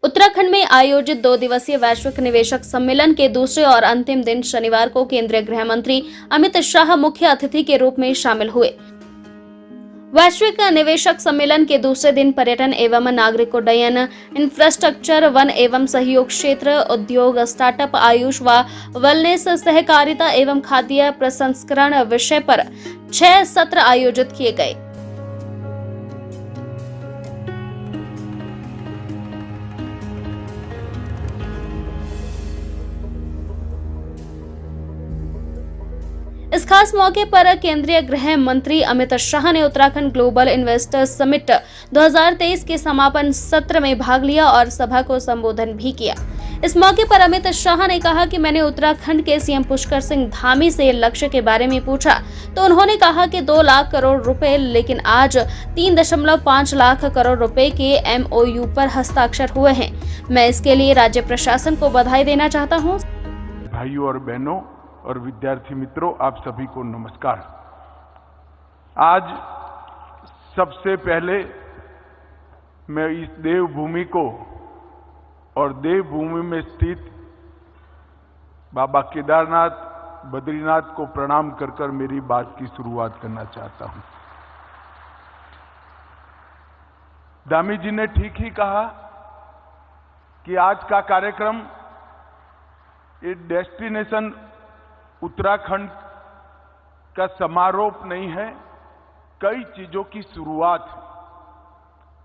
उत्तराखंड में आयोजित 2 दिवसीय वैश्विक निवेशक सम्मेलन के दूसरे और अंतिम दिन शनिवार को केंद्रीय गृह मंत्री अमित शाह मुख्य अतिथि के रूप में शामिल हुए। वैश्विक निवेशक सम्मेलन के दूसरे दिन पर्यटन एवं नागरिक उड्डयन, इंफ्रास्ट्रक्चर, वन एवं सहयोग क्षेत्र, उद्योग, स्टार्टअप, आयुष व वेलनेस, सहकारिता एवं खाद्य प्रसंस्करण विषय पर 6 सत्र आयोजित किए गए। इस खास मौके पर केंद्रीय गृह मंत्री अमित शाह ने उत्तराखंड ग्लोबल इन्वेस्टर्स समिट 2023 के समापन सत्र में भाग लिया और सभा को संबोधन भी किया। इस मौके पर अमित शाह ने कहा कि मैंने उत्तराखंड के सीएम पुष्कर सिंह धामी से लक्ष्य के बारे में पूछा तो उन्होंने कहा कि 2 लाख करोड़ रुपए, लेकिन आज 3.5 लाख करोड़ रुपए के MOU पर हस्ताक्षर हुए हैं। मैं इसके लिए राज्य प्रशासन को बधाई देना चाहता हूँ। भाइयों और बहनों और विद्यार्थी मित्रों, आप सभी को नमस्कार। आज सबसे पहले मैं इस देवभूमि को और देवभूमि में स्थित बाबा केदारनाथ, बद्रीनाथ को प्रणाम कर कर मेरी बात की शुरुआत करना चाहता हूं। धामी जी ने ठीक ही कहा कि आज का कार्यक्रम एक डेस्टिनेशन उत्तराखंड का समारोह नहीं है, कई चीजों की शुरुआत।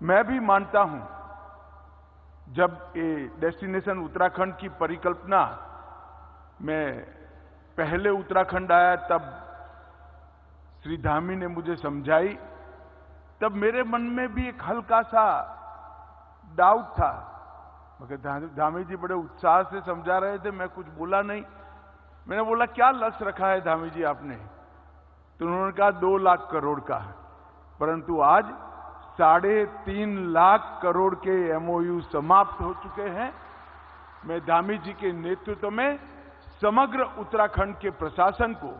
मैं भी मानता हूं, जब ये डेस्टिनेशन उत्तराखंड की परिकल्पना मैं पहले उत्तराखंड आया तब श्री धामी ने मुझे समझाई, तब मेरे मन में भी एक हल्का सा डाउट था, मगर धामी जी बड़े उत्साह से समझा रहे थे, मैं कुछ बोला नहीं। मैंने बोला क्या लक्ष्य रखा है धामी जी आपने? तो उन्होंने कहा 2 लाख करोड़ का, परंतु आज 3.5 लाख करोड़ के MOU समाप्त हो चुके हैं। मैं धामी जी के नेतृत्व में समग्र उत्तराखंड के प्रशासन को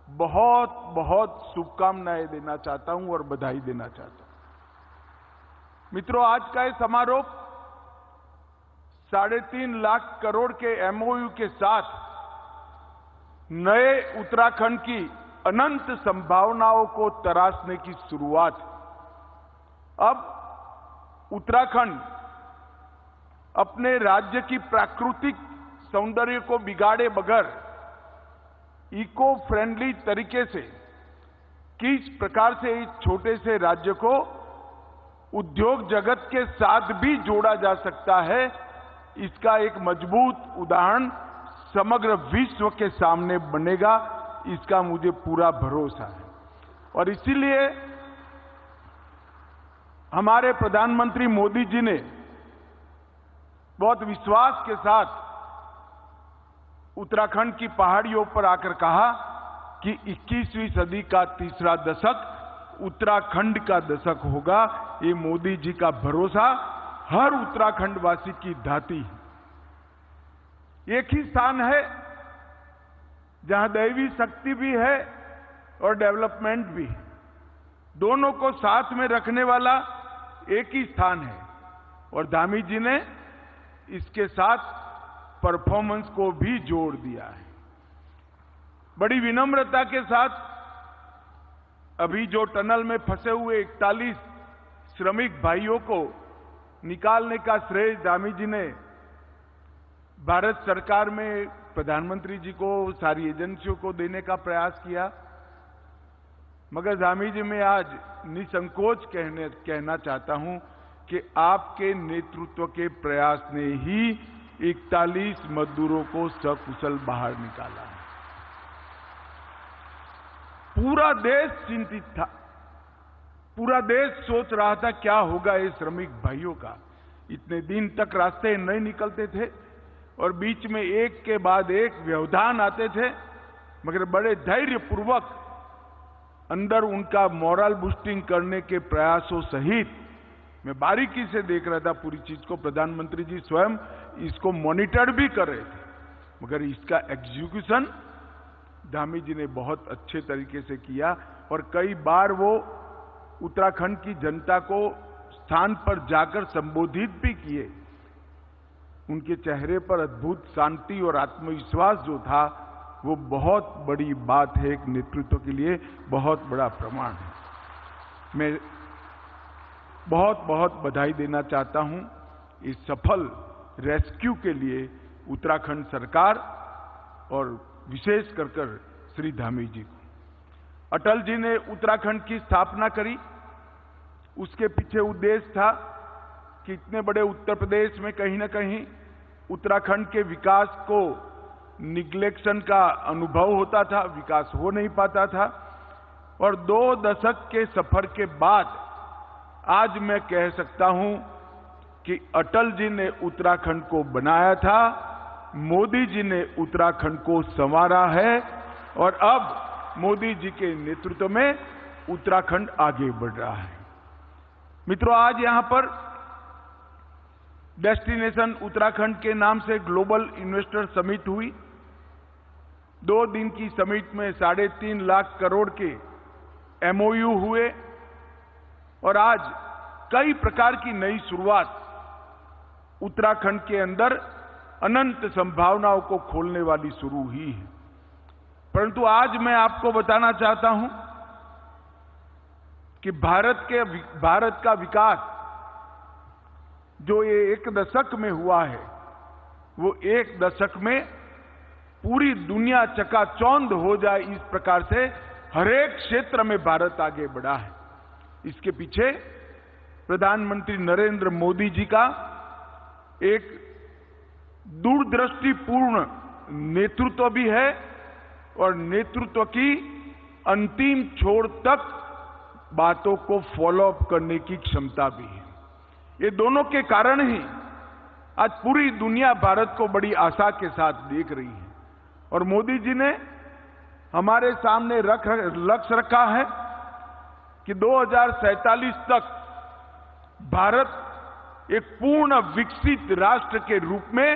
बहुत बहुत शुभकामनाएं देना चाहता हूं और बधाई देना चाहता हूं। मित्रों, आज का ये समारोह 3.5 लाख करोड़ के MOU के साथ नए उत्तराखंड की अनंत संभावनाओं को तराशने की शुरुआत। अब उत्तराखंड अपने राज्य की प्राकृतिक सौंदर्य को बिगाड़े बगैर इको फ्रेंडली तरीके से किस प्रकार से इस छोटे से राज्य को उद्योग जगत के साथ भी जोड़ा जा सकता है, इसका एक मजबूत उदाहरण समग्र विश्व के सामने बनेगा, इसका मुझे पूरा भरोसा है। और इसीलिए हमारे प्रधानमंत्री मोदी जी ने बहुत विश्वास के साथ उत्तराखंड की पहाड़ियों पर आकर कहा कि 21वीं सदी का तीसरा दशक उत्तराखंड का दशक होगा। ये मोदी जी का भरोसा हर उत्तराखंडवासी की धाती है। एक ही स्थान है जहां दैवी शक्ति भी है और डेवलपमेंट भी है, दोनों को साथ में रखने वाला एक ही स्थान है। और धामी जी ने इसके साथ परफॉर्मेंस को भी जोड़ दिया है। बड़ी विनम्रता के साथ अभी जो टनल में फंसे हुए 41 श्रमिक भाइयों को निकालने का श्रेय धामी जी ने भारत सरकार में प्रधानमंत्री जी को, सारी एजेंसियों को देने का प्रयास किया। मगर धामी जी मैं आज निसंकोच कहना चाहता हूं कि आपके नेतृत्व के प्रयास ने ही 41 मजदूरों को सकुशल बाहर निकाला है। पूरा देश चिंतित था, पूरा देश सोच रहा था क्या होगा ये श्रमिक भाइयों का। इतने दिन तक रास्ते नहीं निकलते थे और बीच में एक के बाद एक व्यवधान आते थे, मगर बड़े धैर्यपूर्वक अंदर उनका मोरल बूस्टिंग करने के प्रयासों सहित मैं बारीकी से देख रहा था पूरी चीज को। प्रधानमंत्री जी स्वयं इसको मॉनिटर भी कर रहे थे, मगर इसका एग्जीक्यूशन धामी जी ने बहुत अच्छे तरीके से किया। और कई बार वो उत्तराखंड की जनता को स्थान पर जाकर संबोधित भी किए उनके चेहरे पर अद्भुत शांति और आत्मविश्वास जो था, वो बहुत बड़ी बात है। एक नेतृत्व के लिए बहुत बड़ा प्रमाण है। मैं बहुत बहुत बधाई देना चाहता हूं इस सफल रेस्क्यू के लिए उत्तराखंड सरकार और विशेष कर श्री धामी जी को। अटल जी ने उत्तराखंड की स्थापना करी, उसके पीछे उद्देश्य था कि इतने बड़े उत्तर प्रदेश में कहीं ना कहीं उत्तराखंड के विकास को निग्लेक्शन का अनुभव होता था, विकास हो नहीं पाता था। और 2 दशक के सफर के बाद आज मैं कह सकता हूं कि अटल जी ने उत्तराखंड को बनाया था, मोदी जी ने उत्तराखंड को संवारा है और अब मोदी जी के नेतृत्व में उत्तराखंड आगे बढ़ रहा है। मित्रों, आज यहां पर डेस्टिनेशन उत्तराखंड के नाम से ग्लोबल इन्वेस्टर समिट हुई। 2 दिन की समिट में 3.5 लाख करोड़ के MOU हुए और आज कई प्रकार की नई शुरुआत उत्तराखंड के अंदर अनंत संभावनाओं को खोलने वाली शुरू हुई है। परंतु आज मैं आपको बताना चाहता हूं कि भारत का विकास जो ये 1 दशक में हुआ है, वो 1 दशक में पूरी दुनिया चकाचौंध हो जाए, इस प्रकार से हर एक क्षेत्र में भारत आगे बढ़ा है। इसके पीछे प्रधानमंत्री नरेंद्र मोदी जी का एक दूरदृष्टिपूर्ण नेतृत्व भी है और नेतृत्व की अंतिम छोर तक बातों को फॉलो अप करने की क्षमता भी है। ये दोनों के कारण ही आज पूरी दुनिया भारत को बड़ी आशा के साथ देख रही है और मोदी जी ने हमारे सामने लक्ष्य रखा है कि 2047 तक भारत एक पूर्ण विकसित राष्ट्र के रूप में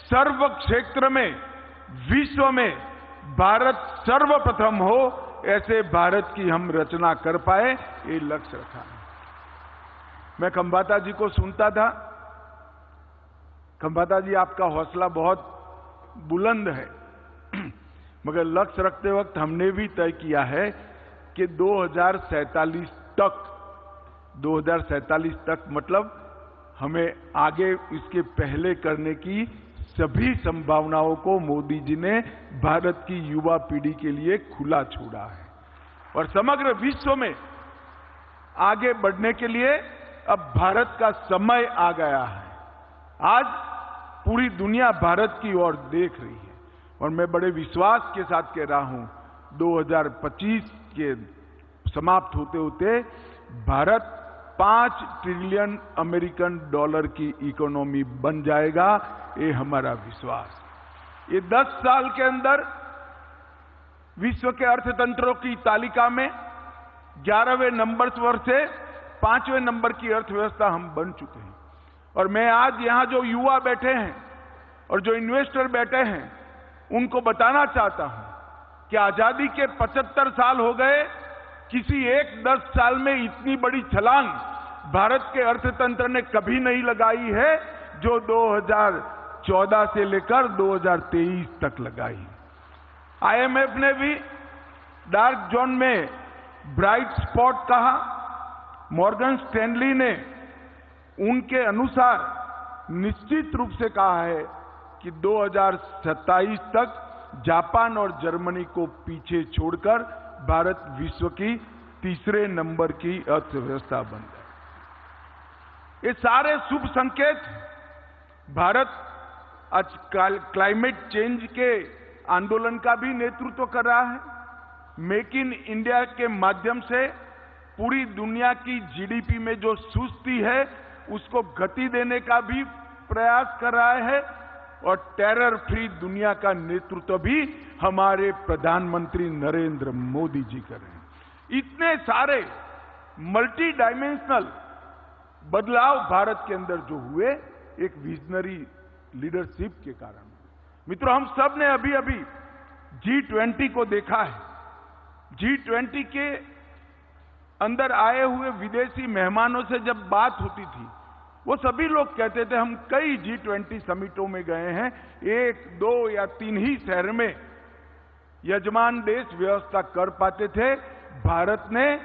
सर्व क्षेत्र में विश्व में भारत सर्वप्रथम हो, ऐसे भारत की हम रचना कर पाए, ये लक्ष्य रखा है। मैं खंबाता जी को सुनता था। खंबाता जी, आपका हौसला बहुत बुलंद है, मगर लक्ष्य रखते वक्त हमने भी तय किया है कि 2047 तक मतलब हमें आगे इसके पहले करने की सभी संभावनाओं को मोदी जी ने भारत की युवा पीढ़ी के लिए खुला छोड़ा है और समग्र विश्व में आगे बढ़ने के लिए अब भारत का समय आ गया है। आज पूरी दुनिया भारत की ओर देख रही है और मैं बड़े विश्वास के साथ कह रहा हूं 2025 के समाप्त होते होते भारत 5 ट्रिलियन अमेरिकन डॉलर की इकोनॉमी बन जाएगा, ये हमारा विश्वास। ये 10 साल के अंदर विश्व के अर्थतंत्रों की तालिका में 11वें नंबर पर से 5वें नंबर की अर्थव्यवस्था हम बन चुके हैं। और मैं आज यहां जो युवा बैठे हैं और जो इन्वेस्टर बैठे हैं, उनको बताना चाहता हूं कि आजादी के 75 साल हो गए, किसी एक 10 साल में इतनी बड़ी छलांग भारत के अर्थतंत्र ने कभी नहीं लगाई है जो 2014 से लेकर 2023 तक लगाई। IMF ने भी डार्क जोन में ब्राइट स्पॉट कहा। मॉर्गन स्टैनली ने उनके अनुसार निश्चित रूप से कहा है कि 2027 तक जापान और जर्मनी को पीछे छोड़कर भारत विश्व की 3रे नंबर की अर्थव्यवस्था बन जाए। ये सारे शुभ संकेत भारत आज क्लाइमेट चेंज के आंदोलन का भी नेतृत्व कर रहा है। मेक इन इंडिया के माध्यम से पूरी दुनिया की GDP में जो सुस्ती है उसको गति देने का भी प्रयास कर रहा है और टेरर फ्री दुनिया का नेतृत्व भी हमारे प्रधानमंत्री नरेंद्र मोदी जी कर रहे हैं। इतने सारे मल्टी डायमेंशनल बदलाव भारत के अंदर जो हुए, एक विजनरी लीडरशिप के कारण। मित्रों, हम सब ने अभी अभी G20 को देखा है। G20 के अंदर आए हुए विदेशी मेहमानों से जब बात होती थी वो सभी लोग कहते थे, हम कई G20 समिटों में गए हैं, 1, 2 या 3 ही शहर में यजमान देश व्यवस्था कर पाते थे। भारत ने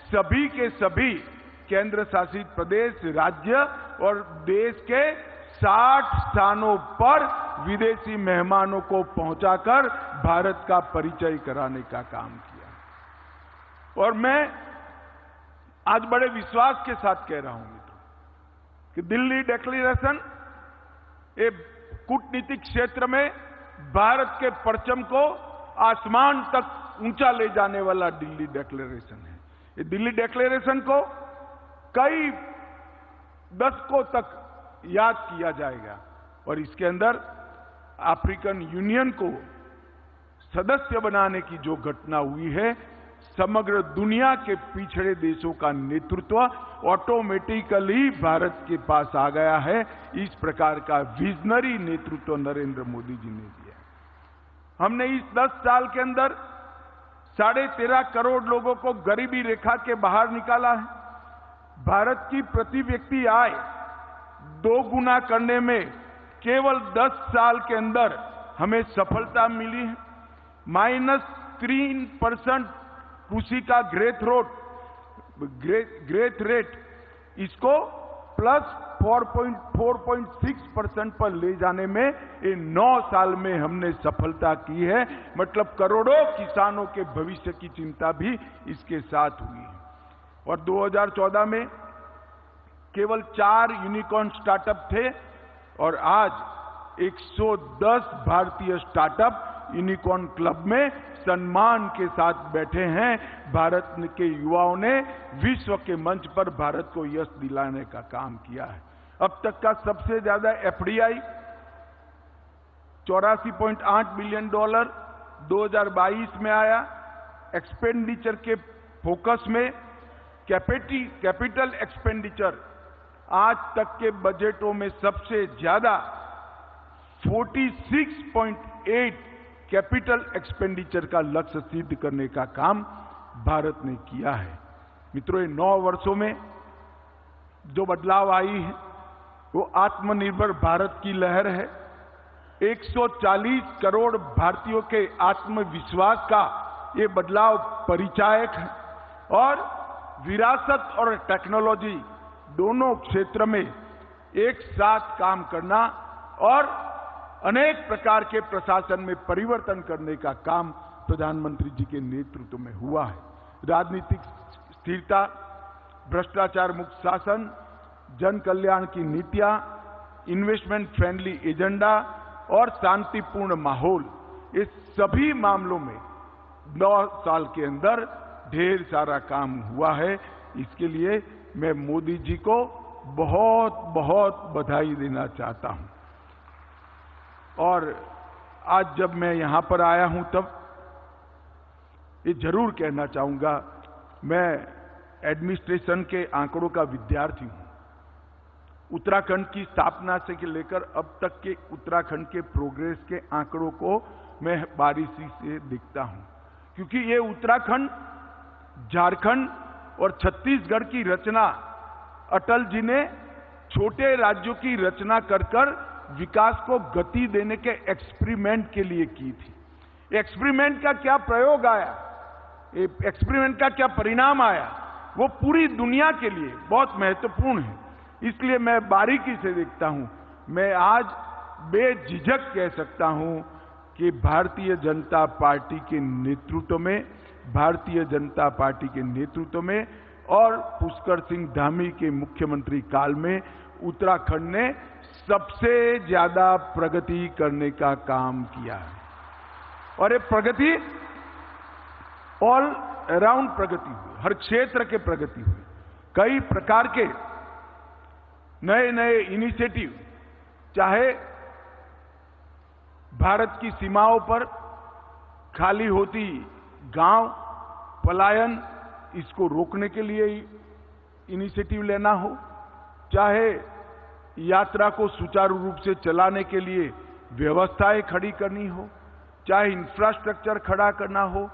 सभी के सभी केंद्र शासित प्रदेश, राज्य और देश के 60 स्थानों पर विदेशी मेहमानों को पहुंचाकर भारत का परिचय कराने का काम किया। और मैं आज बड़े विश्वास के साथ कह रहा हूं मित्रों कि दिल्ली डिक्लेरेशन ये कूटनीतिक क्षेत्र में भारत के परचम को आसमान तक ऊंचा ले जाने वाला दिल्ली डिक्लेरेशन है। ये दिल्ली डिक्लेरेशन को कई दशकों तक याद किया जाएगा और इसके अंदर अफ्रीकन यूनियन को सदस्य बनाने की जो घटना हुई है, समग्र दुनिया के पिछड़े देशों का नेतृत्व ऑटोमेटिकली भारत के पास आ गया है। इस प्रकार का विजनरी नेतृत्व नरेंद्र मोदी जी ने दिया। हमने इस 10 साल के अंदर 13.5 करोड़ लोगों को गरीबी रेखा के बाहर निकाला है। भारत की प्रति व्यक्ति आय 2 गुना करने में केवल 10 साल के अंदर हमें सफलता मिली है। -3% कृषि का ग्रोथ रेट इसको +4.6% पर ले जाने में ये 9 साल में हमने सफलता की है। मतलब करोड़ों किसानों के भविष्य की चिंता भी इसके साथ हुई है। और 2014 में केवल 4 यूनिकॉर्न स्टार्टअप थे और आज 110 भारतीय स्टार्टअप यूनिकॉर्न क्लब में सम्मान के साथ बैठे हैं। भारत के युवाओं ने विश्व के मंच पर भारत को यश दिलाने का काम किया है। अब तक का सबसे ज्यादा FDI $84.8 बिलियन 2022 में आया। एक्सपेंडिचर के फोकस में कैपिटल एक्सपेंडिचर आज तक के बजटों में सबसे ज्यादा 46.8 कैपिटल एक्सपेंडिचर का लक्ष्य सिद्ध करने का काम भारत ने किया है। मित्रों, 9 वर्षों में जो बदलाव आई है वो आत्मनिर्भर भारत की लहर है। 140 करोड़ भारतीयों के आत्मविश्वास का ये बदलाव परिचायक है और विरासत और टेक्नोलॉजी दोनों क्षेत्र में एक साथ काम करना और अनेक प्रकार के प्रशासन में परिवर्तन करने का काम प्रधानमंत्री जी के नेतृत्व में हुआ है। राजनीतिक स्थिरता, भ्रष्टाचार मुक्त शासन, जन कल्याण की नीतियां, इन्वेस्टमेंट फ्रेंडली एजेंडा और शांतिपूर्ण माहौल, इस सभी मामलों में 9 साल के अंदर ढेर सारा काम हुआ है। इसके लिए मैं मोदी जी को बहुत बहुत बधाई देना चाहता हूं। और आज जब मैं यहां पर आया हूं तब ये जरूर कहना चाहूंगा, मैं एडमिनिस्ट्रेशन के आंकड़ों का विद्यार्थी हूं। उत्तराखंड की स्थापना से लेकर अब तक के उत्तराखंड के प्रोग्रेस के आंकड़ों को मैं बारीकी से देखता हूं, क्योंकि ये उत्तराखंड, झारखंड और छत्तीसगढ़ की रचना अटल जी ने छोटे राज्यों की रचना कर विकास को गति देने के एक्सपेरिमेंट के लिए की थी। एक्सपेरिमेंट का क्या प्रयोग आया, एक्सपेरिमेंट का क्या परिणाम आया, वो पूरी दुनिया के लिए बहुत महत्वपूर्ण है। इसलिए मैं बारीकी से देखता हूं। मैं आज बेझिझक कह सकता हूं कि भारतीय जनता पार्टी के नेतृत्व में और पुष्कर सिंह धामी के मुख्यमंत्री काल में उत्तराखंड ने सबसे ज्यादा प्रगति करने का काम किया है। और ये प्रगति ऑल अराउंड प्रगति हुई, हर क्षेत्र के प्रगति हुई। कई प्रकार के नए नए इनिशिएटिव, चाहे भारत की सीमाओं पर खाली होती गांव पलायन, इसको रोकने के लिए इनिशिएटिव लेना हो, चाहे यात्रा को सुचारू रूप से चलाने के लिए व्यवस्थाएं खड़ी करनी हो, चाहे इंफ्रास्ट्रक्चर खड़ा करना हो,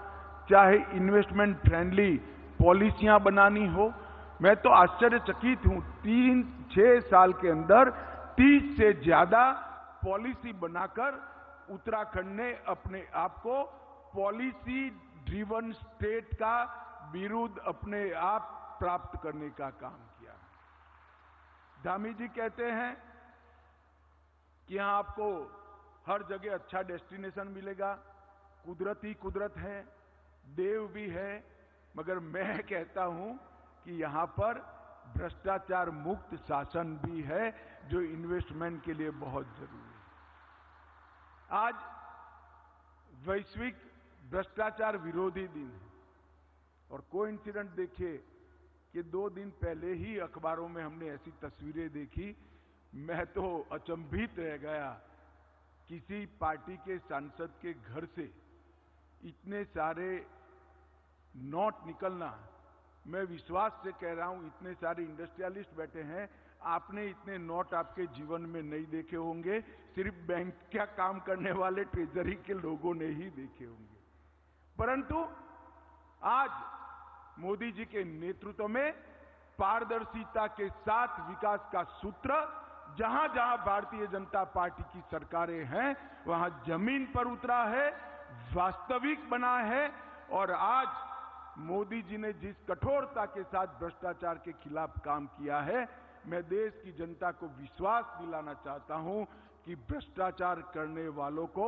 चाहे इन्वेस्टमेंट फ्रेंडली पॉलिसियां बनानी हो, मैं तो आश्चर्यचकित हूं, 3-6 साल के अंदर 30 से ज्यादा पॉलिसी बनाकर उत्तराखंड ने अपने आप को पॉलिसी ड्रिवन स्टेट का बिरुद अपने आप प्राप्त करने का काम किया। धामी जी कहते हैं कि यहां आपको हर जगह अच्छा डेस्टिनेशन मिलेगा, कुदरत ही कुदरत है, देव भी है, मगर मैं कहता हूं कि यहां पर भ्रष्टाचार मुक्त शासन भी है, जो इन्वेस्टमेंट के लिए बहुत जरूरी है। आज वैश्विक भ्रष्टाचार विरोधी दिन है और कोइंसिडेंट देखिए कि 2 दिन पहले ही अखबारों में हमने ऐसी तस्वीरें देखी, मैं तो अचंभित रह गया। किसी पार्टी के सांसद के घर से इतने सारे नोट निकलना, मैं विश्वास से कह रहा हूं, इतने सारे इंडस्ट्रियलिस्ट बैठे हैं, आपने इतने नोट आपके जीवन में नहीं देखे होंगे, सिर्फ बैंक का काम करने वाले ट्रेजरी के लोगों ने ही देखे होंगे। परंतु आज मोदी जी के नेतृत्व में पारदर्शिता के साथ विकास का सूत्र जहां जहां भारतीय जनता पार्टी की सरकारें हैं, वहां जमीन पर उतरा है, वास्तविक बना है। और आज मोदी जी ने जिस कठोरता के साथ भ्रष्टाचार के खिलाफ काम किया है, मैं देश की जनता को विश्वास दिलाना चाहता हूं कि भ्रष्टाचार करने वालों को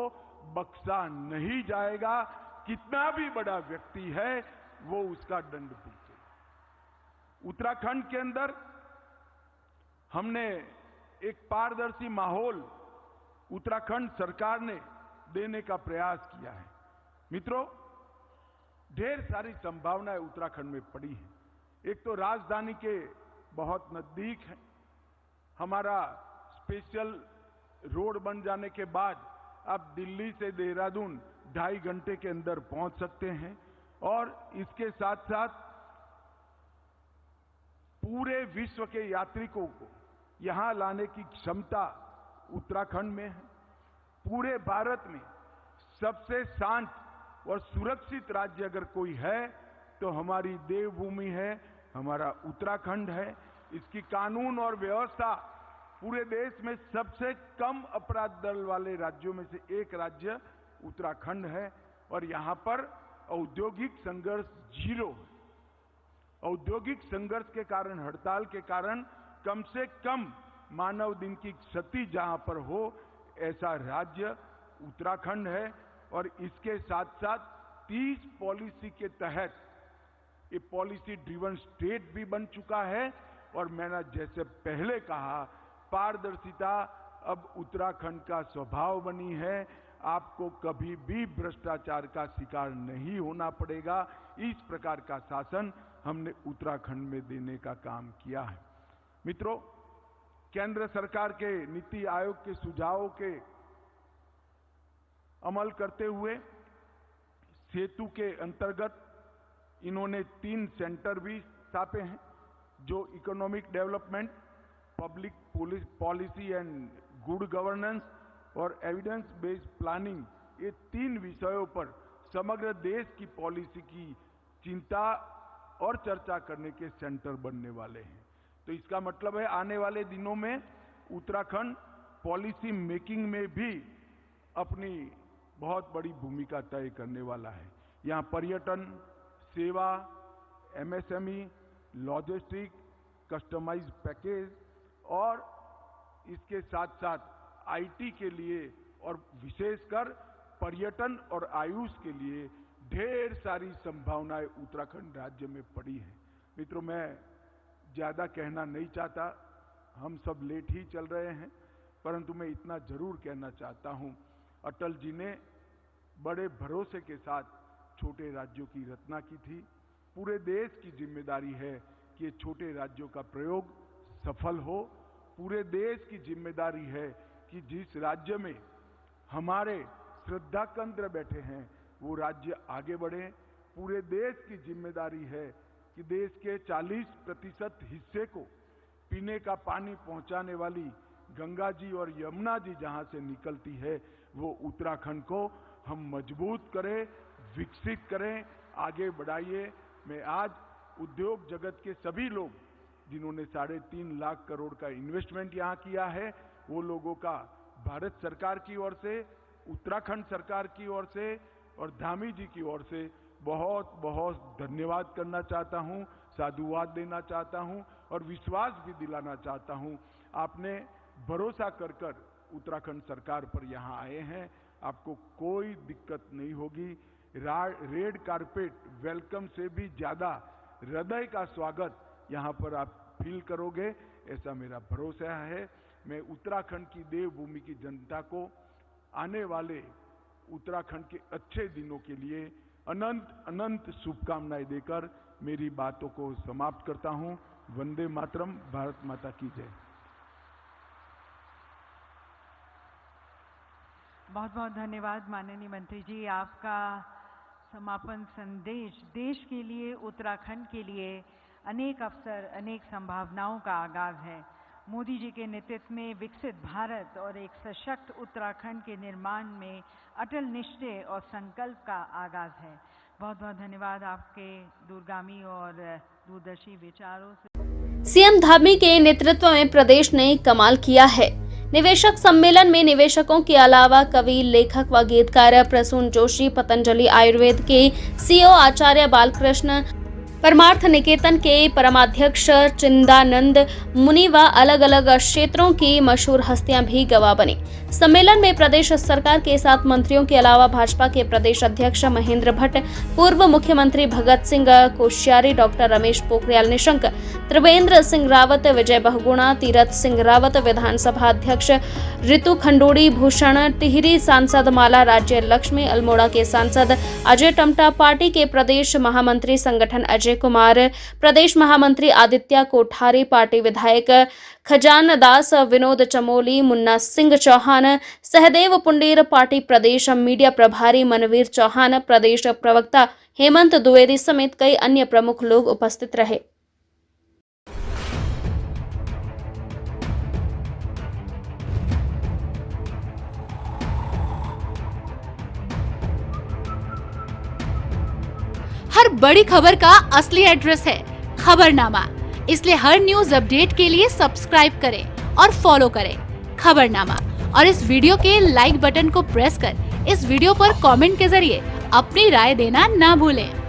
बख्शा नहीं जाएगा। कितना भी बड़ा व्यक्ति है वो उसका दंड भुगतेगा। उत्तराखंड के अंदर हमने एक पारदर्शी माहौल उत्तराखंड सरकार ने देने का प्रयास किया है। मित्रों, ढेर सारी संभावनाएं उत्तराखंड में पड़ी हैं। एक तो राजधानी के बहुत नजदीक है, हमारा स्पेशल रोड बन जाने के बाद आप दिल्ली से देहरादून 2.5 घंटे के अंदर पहुंच सकते हैं और इसके साथ साथ पूरे विश्व के यात्रिकों को यहां लाने की क्षमता उत्तराखंड में है। पूरे भारत में सबसे शांत और सुरक्षित राज्य अगर कोई है तो हमारी देवभूमि है, हमारा उत्तराखंड है। इसकी कानून और व्यवस्था पूरे देश में सबसे कम अपराध दर वाले राज्यों में से एक राज्य उत्तराखंड है और यहां पर औद्योगिक संघर्ष 0 है। औद्योगिक संघर्ष के कारण, हड़ताल के कारण कम से कम मानव दिन की क्षति जहां पर हो, ऐसा राज्य उत्तराखंड है। और इसके साथ साथ 30 पॉलिसी के तहत ये पॉलिसी ड्रिवन स्टेट भी बन चुका है। और मैंने जैसे पहले कहा, पारदर्शिता अब उत्तराखंड का स्वभाव बनी है। आपको कभी भी भ्रष्टाचार का शिकार नहीं होना पड़ेगा। इस प्रकार का शासन हमने उत्तराखंड में देने का काम किया है। मित्रों, केंद्र सरकार के नीति आयोग के सुझावों के अमल करते हुए सेतु के अंतर्गत इन्होंने 3 सेंटर भी स्थापे हैं, जो economic development, public policy and good governance और एविडेंस बेस्ड प्लानिंग, ये 3 विषयों पर समग्र देश की पॉलिसी की चिंता और चर्चा करने के सेंटर बनने वाले हैं। तो इसका मतलब है आने वाले दिनों में उत्तराखंड पॉलिसी मेकिंग में भी अपनी बहुत बड़ी भूमिका तय करने वाला है। यहाँ पर्यटन, सेवा, एमएसएमई, लॉजिस्टिक, कस्टमाइज्ड पैकेज और इसके साथ साथ आईटी के लिए और विशेषकर पर्यटन और आयुष के लिए ढेर सारी संभावनाएं उत्तराखंड राज्य में पड़ी हैं। मित्रों, मैं ज्यादा कहना नहीं चाहता, हम सब लेट ही चल रहे हैं, परंतु मैं इतना जरूर कहना चाहता हूं, अटल जी ने बड़े भरोसे के साथ छोटे राज्यों की रचना की थी। पूरे देश की जिम्मेदारी है कि ये छोटे राज्यों का प्रयोग सफल हो। पूरे देश की जिम्मेदारी है कि जिस राज्य में हमारे श्रद्धा केंद्र बैठे हैं वो राज्य आगे बढ़े। पूरे देश की जिम्मेदारी है कि देश के 40% हिस्से को पीने का पानी पहुंचाने वाली गंगा जी और यमुना जी जहां से निकलती है, वो उत्तराखंड को हम मजबूत करें, विकसित करें, आगे बढ़ाइए। मैं आज उद्योग जगत के सभी लोग जिन्होंने 3.5 लाख करोड़ का इन्वेस्टमेंट यहाँ किया है, वो लोगों का भारत सरकार की ओर से, उत्तराखंड सरकार की ओर से और धामी जी की ओर से बहुत बहुत धन्यवाद करना चाहता हूँ, साधुवाद देना चाहता हूँ और विश्वास भी दिलाना चाहता हूँ। आपने भरोसा कर उत्तराखंड सरकार पर यहाँ आए हैं, आपको कोई दिक्कत नहीं होगी। रेड कारपेट वेलकम से भी ज्यादा हृदय का स्वागत यहाँ पर आप फील करोगे, ऐसा मेरा भरोसा है। मैं उत्तराखंड की देवभूमि की जनता को आने वाले उत्तराखंड के अच्छे दिनों के लिए अनंत अनंत शुभकामनाएं देकर मेरी बातों को समाप्त करता हूं। वंदे मातरम, भारत माता की जय। बहुत बहुत धन्यवाद माननीय मंत्री जी। आपका समापन संदेश देश के लिए, उत्तराखंड के लिए अनेक अवसर, अनेक संभावनाओं का आगाज है। मोदी जी के नेतृत्व में विकसित भारत और एक सशक्त उत्तराखंड के निर्माण में अटल निश्चय और संकल्प का आगाज है। बहुत बहुत धन्यवाद आपके दूरगामी और दूरदर्शी विचारों से। सीएम धामी के नेतृत्व में प्रदेश ने कमाल किया है। निवेशक सम्मेलन में निवेशकों के अलावा कवि, लेखक व गीतकार प्रसून जोशी, पतंजलि आयुर्वेद के सीईओ आचार्य बालकृष्ण, परमार्थ निकेतन के परमाध्यक्ष चिंदानंद मुनि व अलग अलग क्षेत्रों की मशहूर हस्तियां भी गवाह बनी। सम्मेलन में प्रदेश सरकार के 7 मंत्रियों के अलावा भाजपा के प्रदेश अध्यक्ष महेंद्र भट्ट, पूर्व मुख्यमंत्री भगत सिंह कोश्यारी, डॉक्टर रमेश पोखरियाल निशंक, त्रिवेंद्र सिंह रावत, विजय बहुगुणा, तीरथ सिंह रावत, विधानसभा अध्यक्ष ऋतु खंडूड़ी, भूषण टिहरी, सांसद माला राज्य लक्ष्मी, अल्मोड़ा के सांसद अजय टमटा, पार्टी के प्रदेश महामंत्री संगठन अजय कुमार, प्रदेश महामंत्री आदित्य कोठारी, पार्टी विधायक खजान दास, विनोद चमोली, मुन्ना सिंह चौहान, सहदेव पुंडेर, पार्टी प्रदेश मीडिया प्रभारी मनवीर चौहान, प्रदेश प्रवक्ता हेमंत द्विवेदी समेत कई अन्य प्रमुख लोग उपस्थित रहे। हर बड़ी खबर का असली एड्रेस है खबरनामा, इसलिए हर न्यूज अपडेट के लिए सब्सक्राइब करें और फॉलो करें खबरनामा और इस वीडियो के लाइक बटन को प्रेस कर इस वीडियो पर कमेंट के जरिए अपनी राय देना ना भूलें।